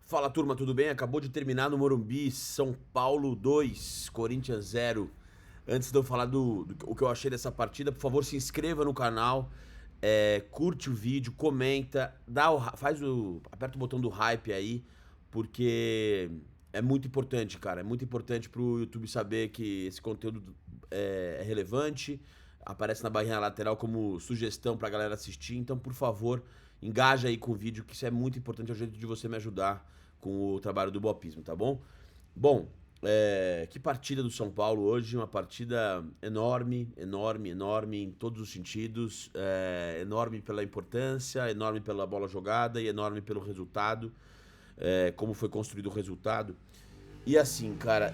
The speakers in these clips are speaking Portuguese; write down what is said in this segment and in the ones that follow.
Fala turma, tudo bem? Acabou de terminar no Morumbi, São Paulo 2, Corinthians 0. Antes de eu falar do que eu achei dessa partida, por favor, se inscreva no canal, curte o vídeo, comenta, aperta o botão do hype aí, porque é muito importante, cara. É muito importante pro YouTube saber que esse conteúdo é relevante, aparece na barrinha lateral como sugestão pra galera assistir. Então, por favor, engaja aí com o vídeo, que isso é muito importante, é o jeito de você me ajudar com o trabalho do Bopismo, tá bom? Bom, que partida do São Paulo hoje, uma partida enorme, enorme, enorme em todos os sentidos, enorme pela importância, enorme pela bola jogada e enorme pelo resultado, como foi construído o resultado. E assim, cara,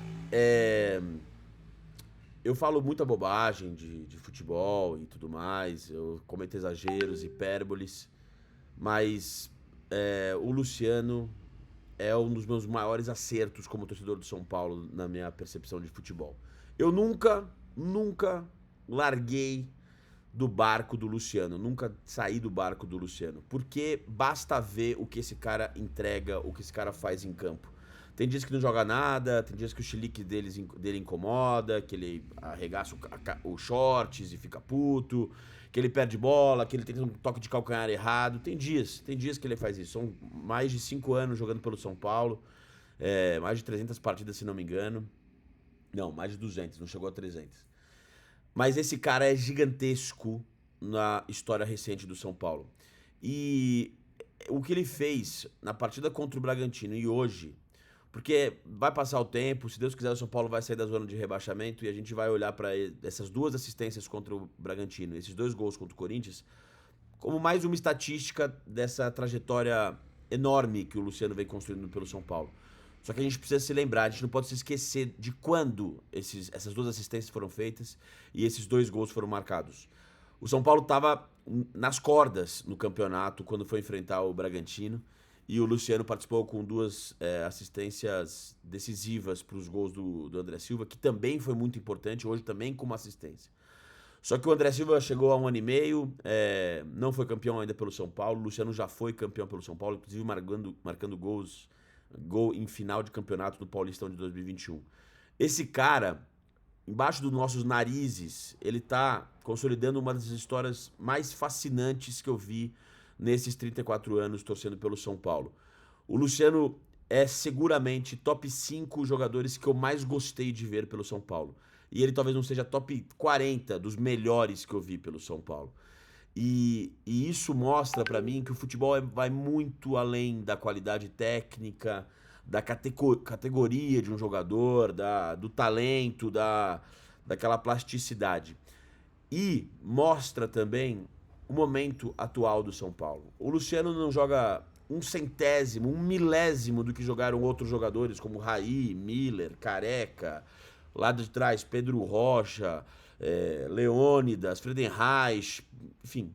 eu falo muita bobagem de futebol e tudo mais, eu cometo exageros, hipérboles, mas o Luciano é um dos meus maiores acertos como torcedor do São Paulo na minha percepção de futebol. Eu nunca larguei do barco do Luciano, nunca saí do barco do Luciano, porque basta ver o que esse cara entrega, o que esse cara faz em campo. Tem dias que não joga nada, tem dias que o chilique dele incomoda, que ele arregaça o shorts e fica puto, que ele perde bola, que ele tem um toque de calcanhar errado. Tem dias que ele faz isso. São mais de 5 anos jogando pelo São Paulo, mais de 300 partidas, se não me engano. Não, mais de 200, não chegou a 300. Mas esse cara é gigantesco na história recente do São Paulo. E o que ele fez na partida contra o Bragantino e hoje, porque vai passar o tempo, se Deus quiser o São Paulo vai sair da zona de rebaixamento e a gente vai olhar para essas duas assistências contra o Bragantino, esses dois gols contra o Corinthians, como mais uma estatística dessa trajetória enorme que o Luciano vem construindo pelo São Paulo. Só que a gente precisa se lembrar, a gente não pode se esquecer de quando essas duas assistências foram feitas e esses dois gols foram marcados. O São Paulo estava nas cordas no campeonato quando foi enfrentar o Bragantino e o Luciano participou com duas assistências decisivas para os gols do André Silva, que também foi muito importante, hoje também com uma assistência. Só que o André Silva chegou a 1 ano e meio, não foi campeão ainda pelo São Paulo. O Luciano já foi campeão pelo São Paulo, inclusive marcando gol em final de campeonato do Paulistão de 2021. Esse cara, embaixo dos nossos narizes, ele tá consolidando uma das histórias mais fascinantes que eu vi nesses 34 anos torcendo pelo São Paulo. O Luciano é seguramente top 5 jogadores que eu mais gostei de ver pelo São Paulo. E ele talvez não seja top 40 dos melhores que eu vi pelo São Paulo. E isso mostra pra mim que o futebol vai muito além da qualidade técnica, da categoria de um jogador, do talento, daquela plasticidade. E mostra também o momento atual do São Paulo. O Luciano não joga um centésimo, um milésimo do que jogaram outros jogadores como Raí, Miller, Careca, lá de trás Pedro Rocha, Leônidas, Friedenreich, enfim,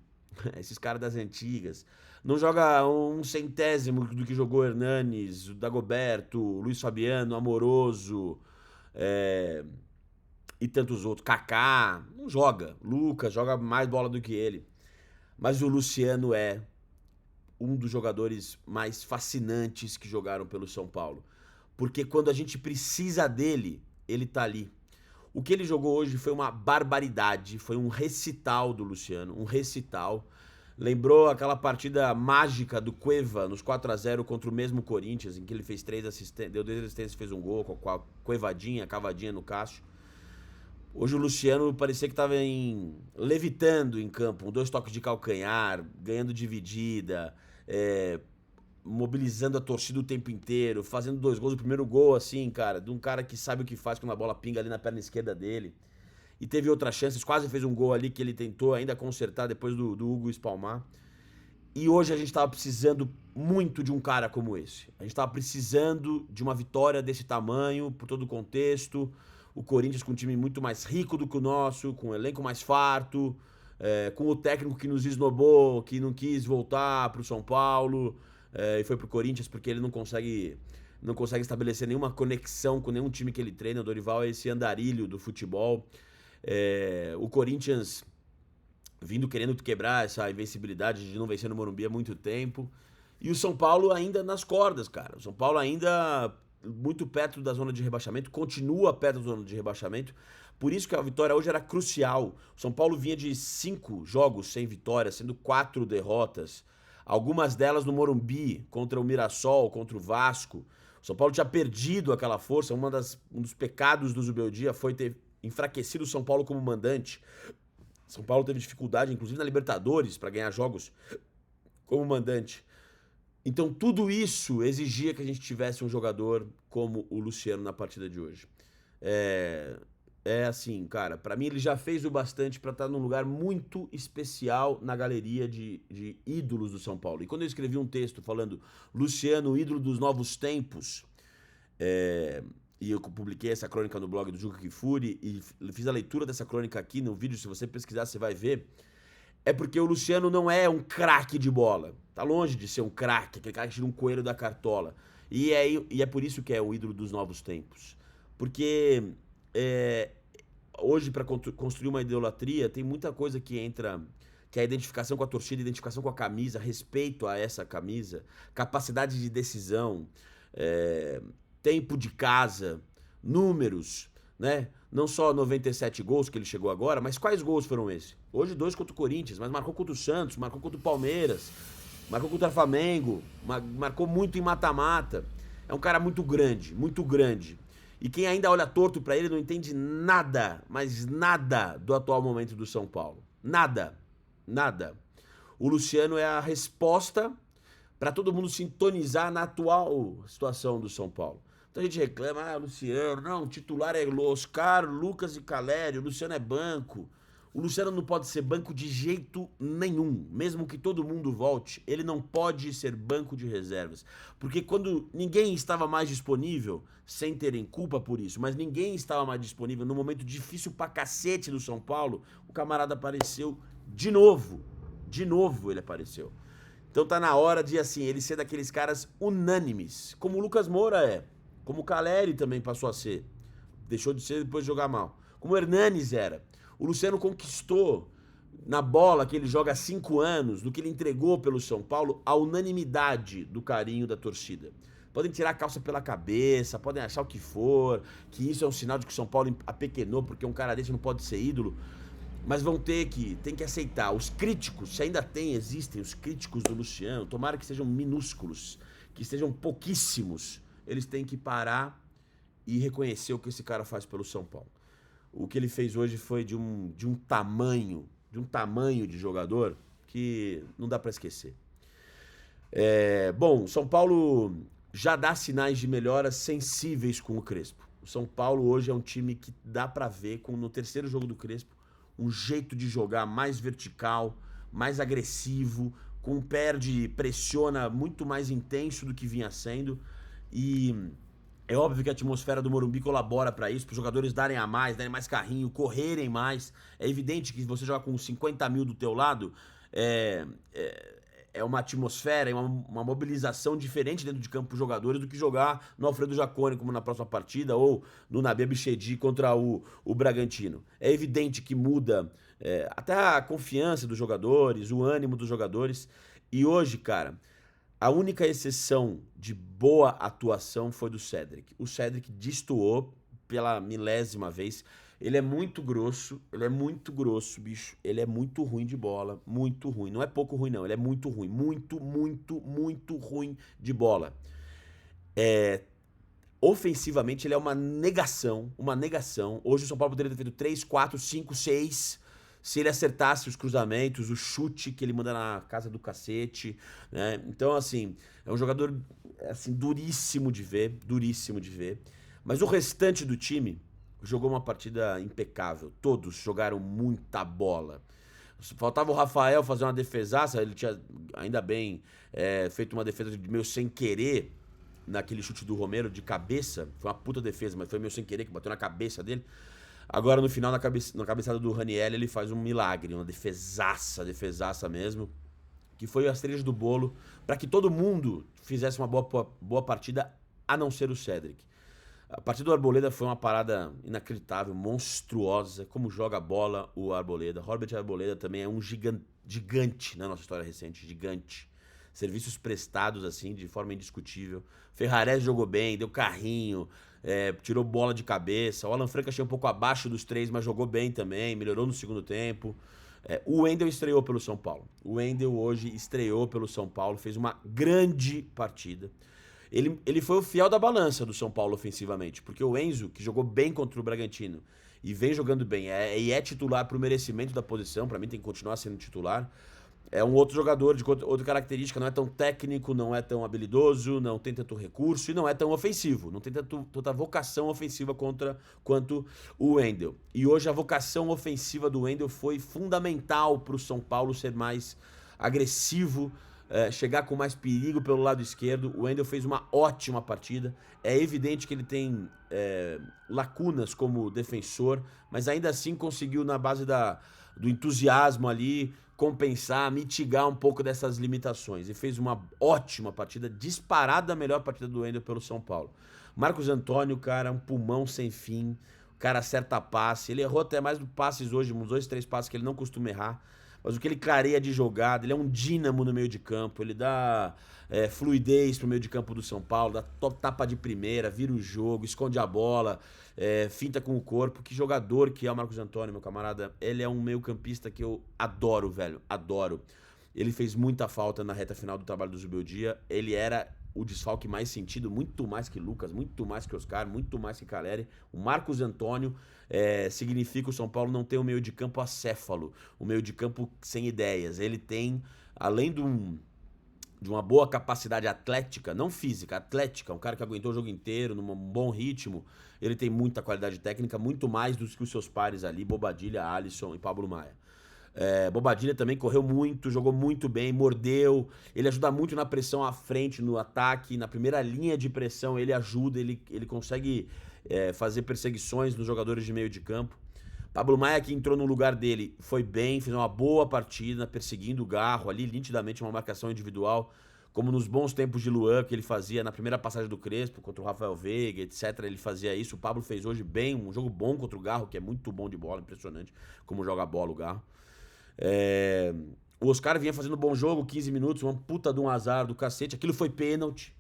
esses caras das antigas. Não joga um centésimo do que jogou Hernanes, Dagoberto, Luiz Fabiano, Amoroso, é, e tantos outros. Kaká, não joga. Lucas joga mais bola do que ele. Mas o Luciano é um dos jogadores mais fascinantes que jogaram pelo São Paulo. Porque quando a gente precisa dele, ele tá ali. O que ele jogou hoje foi uma barbaridade, foi um recital do Luciano, um recital. Lembrou aquela partida mágica do Cueva nos 4-0 contra o mesmo Corinthians, em que ele fez 3 assistências, deu 2 assistências e fez um gol com a Cuevadinha, cavadinha no Cássio. Hoje o Luciano parecia que estava levitando em campo, 2 toques de calcanhar, ganhando dividida, mobilizando a torcida o tempo inteiro, fazendo 2 gols. O primeiro gol, assim, cara, de um cara que sabe o que faz quando a bola pinga ali na perna esquerda dele. E teve outras chances, quase fez um gol ali que ele tentou ainda consertar depois do Hugo espalmar. E hoje a gente estava precisando muito de um cara como esse. A gente estava precisando de uma vitória desse tamanho, por todo o contexto. O Corinthians com um time muito mais rico do que o nosso, com um elenco mais farto, com o técnico que nos esnobou, que não quis voltar para o São Paulo, e foi para o Corinthians porque ele não consegue estabelecer nenhuma conexão com nenhum time que ele treina. O Dorival é esse andarilho do futebol. O Corinthians vindo querendo quebrar essa invencibilidade de não vencer no Morumbi há muito tempo. E o São Paulo ainda nas cordas, cara. O São Paulo ainda muito perto da zona de rebaixamento, continua perto da zona de rebaixamento. Por isso que a vitória hoje era crucial. O São Paulo vinha de 5 jogos sem vitória, sendo 4 derrotas. Algumas delas no Morumbi, contra o Mirassol, contra o Vasco. O São Paulo tinha perdido aquela força. Um dos pecados do Zubeldia foi ter enfraquecido o São Paulo como mandante. São Paulo teve dificuldade, inclusive na Libertadores, para ganhar jogos como mandante. Então tudo isso exigia que a gente tivesse um jogador como o Luciano na partida de hoje. É assim, cara, pra mim ele já fez o bastante pra estar num lugar muito especial na galeria de ídolos do São Paulo. E quando eu escrevi um texto falando Luciano, ídolo dos novos tempos, e eu publiquei essa crônica no blog do Juca Kfouri e fiz a leitura dessa crônica aqui no vídeo, se você pesquisar você vai ver, é porque o Luciano não é um craque de bola. Tá longe de ser um craque, aquele cara que tira um coelho da cartola. E é por isso que é o ídolo dos novos tempos. Porque hoje, para construir uma idolatria, tem muita coisa que entra, que é a identificação com a torcida, identificação com a camisa, respeito a essa camisa, capacidade de decisão, tempo de casa, números, né? Não só 97 gols que ele chegou agora, mas quais gols foram esses? Hoje 2 contra o Corinthians, mas marcou contra o Santos, marcou contra o Palmeiras, marcou contra o Flamengo, marcou muito em mata-mata. É um cara muito grande, muito grande. E quem ainda olha torto pra ele não entende nada, mas nada do atual momento do São Paulo. Nada, nada. O Luciano é a resposta pra todo mundo sintonizar na atual situação do São Paulo. Então a gente reclama, Luciano, não, o titular é Oscar, Lucas e Calério, o Luciano é banco. O Luciano não pode ser banco de jeito nenhum, mesmo que todo mundo volte, ele não pode ser banco de reservas. Porque quando ninguém estava mais disponível, sem terem culpa por isso, mas ninguém estava mais disponível no momento difícil pra cacete do São Paulo, o camarada apareceu de novo ele apareceu. Então tá na hora de, assim, ele ser daqueles caras unânimes, como o Lucas Moura é. Como o Caleri também passou a ser. Deixou de ser depois de jogar mal. Como o Hernanes era. O Luciano conquistou, na bola que ele joga há 5 anos, no que ele entregou pelo São Paulo, a unanimidade do carinho da torcida. Podem tirar a calça pela cabeça, podem achar o que for, que isso é um sinal de que o São Paulo apequenou, porque um cara desse não pode ser ídolo. Mas tem que aceitar. Os críticos, se ainda existem os críticos do Luciano, tomara que sejam minúsculos, que sejam pouquíssimos. Eles têm que parar e reconhecer o que esse cara faz pelo São Paulo. O que ele fez hoje foi de um tamanho de jogador que não dá pra esquecer. Bom, São Paulo já dá sinais de melhoras sensíveis com o Crespo. O São Paulo hoje é um time que dá pra ver, no terceiro jogo do Crespo, um jeito de jogar mais vertical, mais agressivo, com pressiona muito mais intenso do que vinha sendo. E é óbvio que a atmosfera do Morumbi colabora para isso, para os jogadores darem mais carrinho, correrem mais. É evidente que você joga com 50 mil do teu lado, é uma atmosfera, é uma mobilização diferente dentro de campo para os jogadores do que jogar no Alfredo Jaconi, como na próxima partida, ou no Nabi Abichedi contra o Bragantino. É evidente que muda até a confiança dos jogadores, o ânimo dos jogadores. E hoje, cara, a única exceção de boa atuação foi do Cédric. O Cédric destoou pela milésima vez. Ele é muito grosso, bicho. Ele é muito ruim de bola, muito ruim. Não é pouco ruim, não. Ele é muito ruim. Muito, muito, muito ruim de bola. Ofensivamente, ele é uma negação, uma negação. Hoje o São Paulo poderia ter feito 3, 4, 5, 6... se ele acertasse os cruzamentos, o chute que ele manda na casa do cacete, né? Então, assim, é um jogador assim, duríssimo de ver. Mas o restante do time jogou uma partida impecável. Todos jogaram muita bola. Faltava o Rafael fazer uma defesaça, ele tinha, ainda bem, feito uma defesa meio sem querer, naquele chute do Romero de cabeça. Foi uma puta defesa, mas foi meio sem querer, que bateu na cabeça dele. Agora, no final, na cabeçada do Raniel, ele faz um milagre, uma defesaça mesmo, que foi a cereja do bolo para que todo mundo fizesse uma boa partida, a não ser o Cédric. A partida do Arboleda foi uma parada inacreditável, monstruosa, como joga a bola o Arboleda. Robert Arboleda também é um gigante na nossa história recente, gigante. serviços prestados, assim, de forma indiscutível. Ferrarese jogou bem, deu carrinho, tirou bola de cabeça. O Alan Franco achei um pouco abaixo dos 3, mas jogou bem também, melhorou no segundo tempo. O Wendel estreou pelo São Paulo. O Wendel hoje estreou pelo São Paulo, fez uma grande partida. Ele foi o fiel da balança do São Paulo ofensivamente, porque o Enzo, que jogou bem contra o Bragantino e vem jogando bem, e é titular pro merecimento da posição, pra mim tem que continuar sendo titular. É um outro jogador de outra característica, não é tão técnico, não é tão habilidoso, não tem tanto recurso e não é tão ofensivo. Não tem tanta vocação ofensiva quanto o Wendel. E hoje a vocação ofensiva do Wendel foi fundamental para o São Paulo ser mais agressivo, chegar com mais perigo pelo lado esquerdo. O Wendel fez uma ótima partida. É evidente que ele tem lacunas como defensor, mas ainda assim conseguiu, na base do entusiasmo ali, compensar, mitigar um pouco dessas limitações. E fez uma ótima partida, disparada a melhor partida do Wendel pelo São Paulo. Marcos Antônio, cara, um pulmão sem fim. O cara acerta passe. Ele errou até mais passes hoje, uns 2, 3 passes que ele não costuma errar. Mas o que ele clareia de jogada, ele é um dínamo no meio de campo, ele dá fluidez pro meio de campo do São Paulo, dá tapa de primeira, vira o jogo, esconde a bola, finta com o corpo. Que jogador que é o Marcos Antônio, meu camarada. Ele é um meio campista que eu adoro, velho, adoro. Ele fez muita falta na reta final do trabalho do Zubeldia. Ele era o desfalque mais sentido, muito mais que Lucas, muito mais que Oscar, muito mais que Caleri. O Marcos Antônio significa o São Paulo não ter um meio de campo acéfalo, um meio de campo sem ideias. Ele tem, além de uma boa capacidade atlética, não física, atlética, um cara que aguentou o jogo inteiro, num bom ritmo, ele tem muita qualidade técnica, muito mais do que os seus pares ali, Bobadilha, Alisson e Pablo Maia. Bobadilha também correu muito, jogou muito bem, mordeu. Ele ajuda muito na pressão à frente, no ataque, na primeira linha de pressão ele ajuda, ele consegue fazer perseguições nos jogadores de meio de campo. Pablo Maia, que entrou no lugar dele, foi bem, fez uma boa partida, perseguindo o Garro ali, nitidamente uma marcação individual, como nos bons tempos de Luan, que ele fazia na primeira passagem do Crespo, contra o Rafael Veiga, etc. Ele fazia isso. O Pablo fez hoje bem, um jogo bom contra o Garro, que é muito bom de bola, impressionante como joga a bola o Garro. O Oscar vinha fazendo bom jogo, 15 minutos, uma puta de um azar do cacete. Aquilo foi pênalti.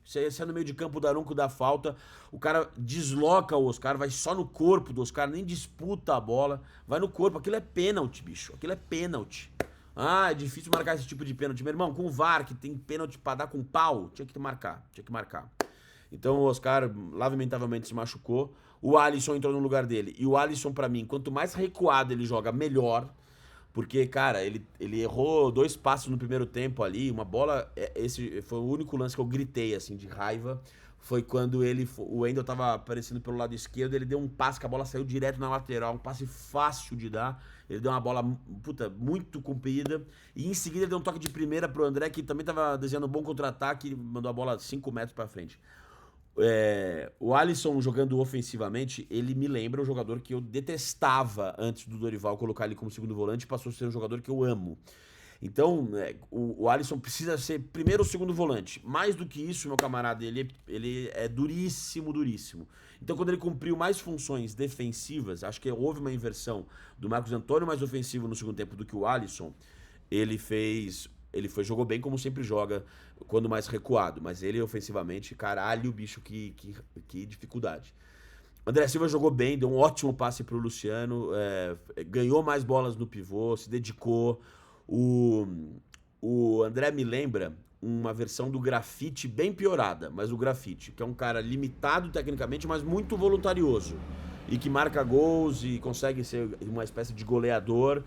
Você é no meio de campo, o Daronco dá falta, o cara desloca o Oscar, vai só no corpo do Oscar, nem disputa a bola, vai no corpo. Aquilo é pênalti, bicho. Aquilo é pênalti. É difícil marcar esse tipo de pênalti. Meu irmão, com o VAR, que tem pênalti pra dar com pau, tinha que marcar. Então o Oscar, lamentavelmente, se machucou. O Alisson entrou no lugar dele. E o Alisson, pra mim, quanto mais recuado ele joga, melhor. Porque, cara, ele errou 2 passos no primeiro tempo ali. Uma bola... Esse foi o único lance que eu gritei, assim, de raiva. Foi quando o Wendel tava aparecendo pelo lado esquerdo. Ele deu um passe que a bola saiu direto na lateral. Um passe fácil de dar. Ele deu uma bola, muito comprida. E em seguida ele deu um toque de primeira pro André, que também tava desenhando um bom contra-ataque. E mandou a bola 5 metros pra frente. O Alisson jogando ofensivamente, ele me lembra um jogador que eu detestava antes do Dorival colocar ele como segundo volante, passou a ser um jogador que eu amo. Então, o Alisson precisa ser primeiro ou segundo volante. Mais do que isso, meu camarada, ele é duríssimo, duríssimo. Então, quando ele cumpriu mais funções defensivas, acho que houve uma inversão do Marcos Antônio mais ofensivo no segundo tempo do que o Alisson. Jogou bem como sempre joga, quando mais recuado. Mas ele, ofensivamente, caralho, bicho, que dificuldade. André Silva jogou bem, deu um ótimo passe pro Luciano, ganhou mais bolas no pivô, se dedicou. O André me lembra uma versão do Grafite bem piorada, mas o Grafite, que é um cara limitado tecnicamente, mas muito voluntarioso. E que marca gols e consegue ser uma espécie de goleador,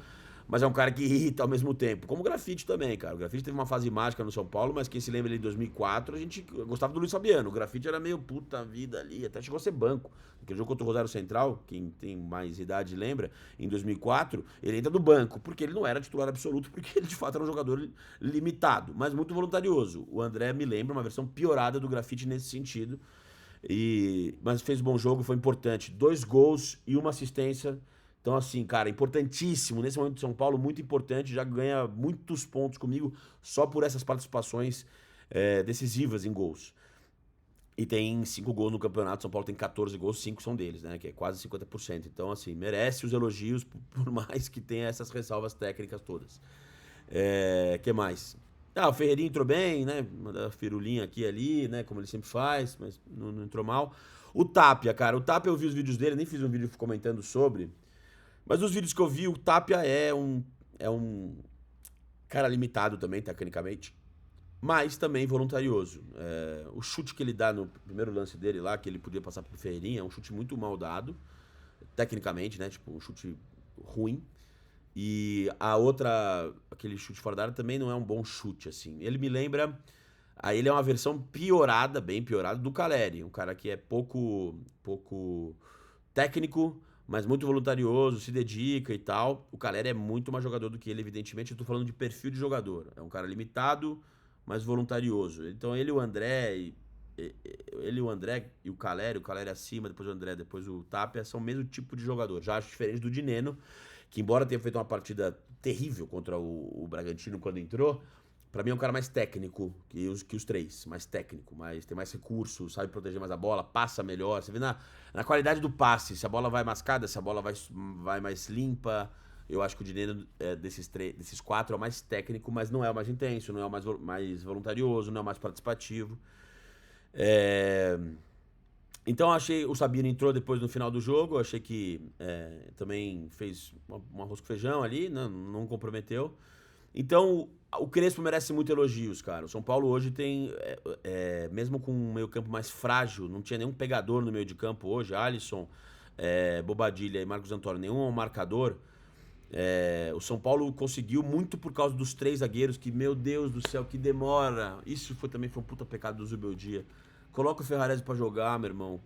mas é um cara que irrita ao mesmo tempo. Como o Grafite também, cara. O Grafite teve uma fase mágica no São Paulo, mas quem se lembra ali de 2004, a gente gostava do Luiz Fabiano. O Grafite era meio puta vida ali, até chegou a ser banco. Aquele jogo contra o Rosário Central, quem tem mais idade lembra, em 2004, ele entra do banco, porque ele não era titular absoluto, porque ele de fato era um jogador limitado, mas muito voluntarioso. O André me lembra uma versão piorada do Grafite nesse sentido, mas fez um bom jogo, foi importante. 2 gols e 1 assistência. Então, assim, cara, importantíssimo. Nesse momento de São Paulo, muito importante. Já ganha muitos pontos comigo só por essas participações decisivas em gols. E tem 5 gols no campeonato. São Paulo tem 14 gols, 5 são deles, né? Que é quase 50%. Então, assim, merece os elogios, por mais que tenha essas ressalvas técnicas todas. Que mais? Ah, o Ferreirinha entrou bem, né? Manda firulinha aqui e ali, né? Como ele sempre faz, mas não entrou mal. O Tapia, cara. O Tapia eu vi os vídeos dele, nem fiz um vídeo comentando sobre. Mas os vídeos que eu vi, o Tapia é um cara limitado também, tecnicamente. Mas também voluntarioso. O chute que ele dá no primeiro lance dele lá, que ele podia passar pro Ferreirinha, é um chute muito mal dado. Tecnicamente, né? Tipo, um chute ruim. E a outra, aquele chute fora da área também não é um bom chute, assim. Ele me lembra. Aí ele é uma versão piorada, bem piorada, do Caleri. Um cara que é pouco técnico, mas muito voluntarioso, se dedica e tal. O Caleri é muito mais jogador do que ele, evidentemente. Eu tô falando de perfil de jogador. É um cara limitado, mas voluntarioso. Então ele, o André, ele, o Caleri acima, depois o André, depois o Tapia, são o mesmo tipo de jogador. Já acho diferente do Dineno, que embora tenha feito uma partida terrível contra o Bragantino quando entrou, pra mim é um cara mais técnico que os três. Mais técnico, tem mais recursos, sabe proteger mais a bola, passa melhor. Você vê na qualidade do passe, se a bola vai mascada, se a bola vai mais limpa. Eu acho que o Dineno desses quatro é o mais técnico, mas não é o mais intenso, não é o mais voluntarioso, não é o mais participativo. É, Então eu achei. O Sabino entrou depois no final do jogo. Eu achei que também fez um arroz com feijão ali, não comprometeu. Então o Crespo merece muito elogios, cara. O São Paulo hoje tem. Mesmo com um meio-campo mais frágil, não tinha nenhum pegador no meio de campo hoje. Alisson, Bobadilha e Marcos Antônio, nenhum é um marcador. O São Paulo conseguiu muito por causa dos três zagueiros, que, meu Deus do céu, que demora. Isso também foi um puta pecado do Zubeldia. Coloca o Ferrarese pra jogar, meu irmão.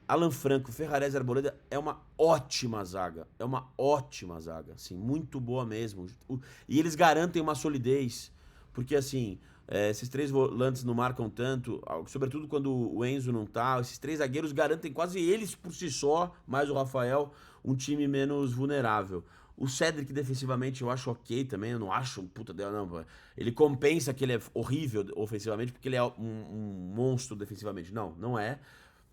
Alan Franco, Ferrarese e Arboleda é uma ótima zaga. É uma ótima zaga, assim, muito boa mesmo. E eles garantem uma solidez, porque assim, esses três volantes não marcam tanto, sobretudo quando o Enzo não tá. Esses três zagueiros garantem quase eles por si só, mais o Rafael, um time menos vulnerável. O Cedric defensivamente eu acho ok também, eu não acho um puta dela, não. Ele compensa que ele é horrível ofensivamente, porque ele é um monstro defensivamente. Não, não é.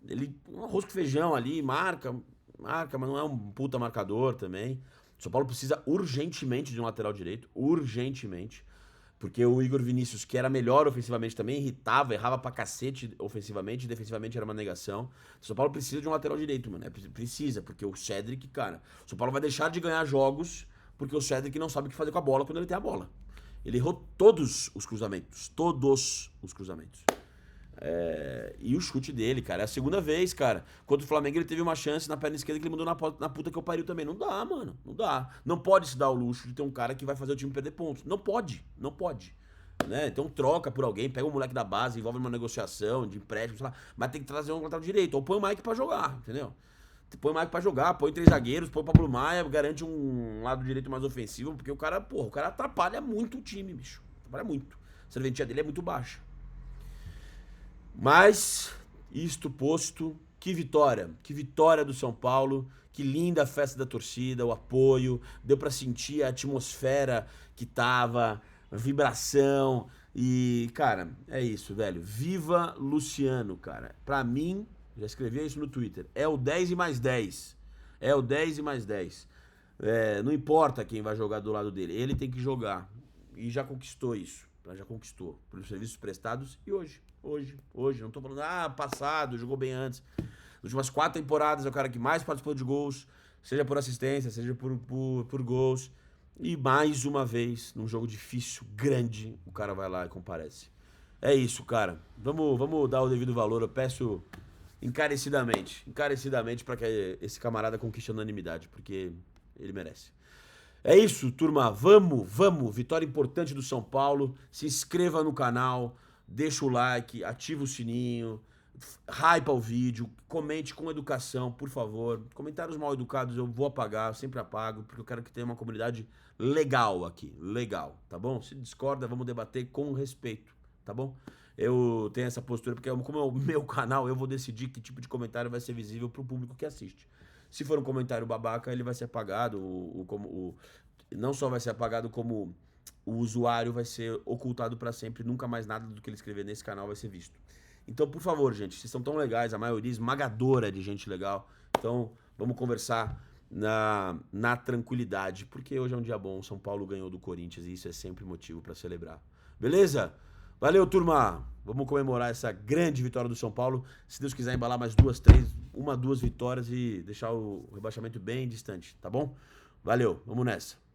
Ele, um arroz com feijão ali, marca, mas não é um puta marcador também. O São Paulo precisa urgentemente de um lateral direito, urgentemente. Porque o Igor Vinícius, que era melhor ofensivamente também, irritava, errava pra cacete ofensivamente, e defensivamente era uma negação. O São Paulo precisa de um lateral direito, mano. Precisa, porque o Cedric, cara, o São Paulo vai deixar de ganhar jogos porque o Cedric não sabe o que fazer com a bola quando ele tem a bola. Ele errou todos os cruzamentos. Todos os cruzamentos. E o chute dele, cara, é a segunda vez, cara. Contra o Flamengo ele teve uma chance na perna esquerda que ele mandou na puta que eu pariu também. Não dá, mano. Não dá. Não pode se dar o luxo de ter um cara que vai fazer o time perder pontos. Não pode. Não pode. Né? Então troca por alguém, pega um moleque da base, envolve uma negociação de empréstimo, sei lá. Mas tem que trazer um lateral direito. Ou põe o Mike pra jogar, entendeu? Põe o Mike pra jogar, põe três zagueiros, põe o Pablo Maia, garante um lado direito mais ofensivo, porque o cara atrapalha muito o time, bicho. Atrapalha muito. A serventia dele é muito baixa. Mas, isto posto, que vitória do São Paulo, que linda a festa da torcida, o apoio, deu pra sentir a atmosfera que tava, a vibração e, cara, é isso, velho. Viva Luciano, cara. Pra mim, já escrevi isso no Twitter, é o 10 e mais 10. É o 10 e mais 10. Não importa quem vai jogar do lado dele, ele tem que jogar. E já conquistou isso. Já conquistou pelos serviços prestados e hoje. Não tô falando, passado, jogou bem antes. Nas últimas 4 temporadas é o cara que mais participou de gols, seja por assistência, seja por gols. E mais uma vez, num jogo difícil, grande, o cara vai lá e comparece. É isso, cara. Vamos dar o devido valor. Eu peço encarecidamente para que esse camarada conquiste a unanimidade, porque ele merece. É isso, turma. Vamos. Vitória importante do São Paulo. Se inscreva no canal, deixa o like, ativa o sininho, hypa o vídeo, comente com educação, por favor. Comentários mal educados eu vou apagar, eu sempre apago, porque eu quero que tenha uma comunidade legal aqui. Legal, tá bom? Se discorda, vamos debater com respeito, tá bom? Eu tenho essa postura, porque como é o meu canal, eu vou decidir que tipo de comentário vai ser visível pro público que assiste. Se for um comentário babaca, ele vai ser apagado. Não só vai ser apagado, como o usuário vai ser ocultado pra sempre. Nunca mais nada do que ele escrever nesse canal vai ser visto. Então, por favor, gente, vocês são tão legais, a maioria esmagadora de gente legal. Então, vamos conversar na tranquilidade, porque hoje é um dia bom. São Paulo ganhou do Corinthians e isso é sempre motivo pra celebrar. Beleza? Valeu, turma. Vamos comemorar essa grande vitória do São Paulo. Se Deus quiser embalar mais 2, 3, 1, 2 vitórias e deixar o rebaixamento bem distante, tá bom? Valeu, vamos nessa.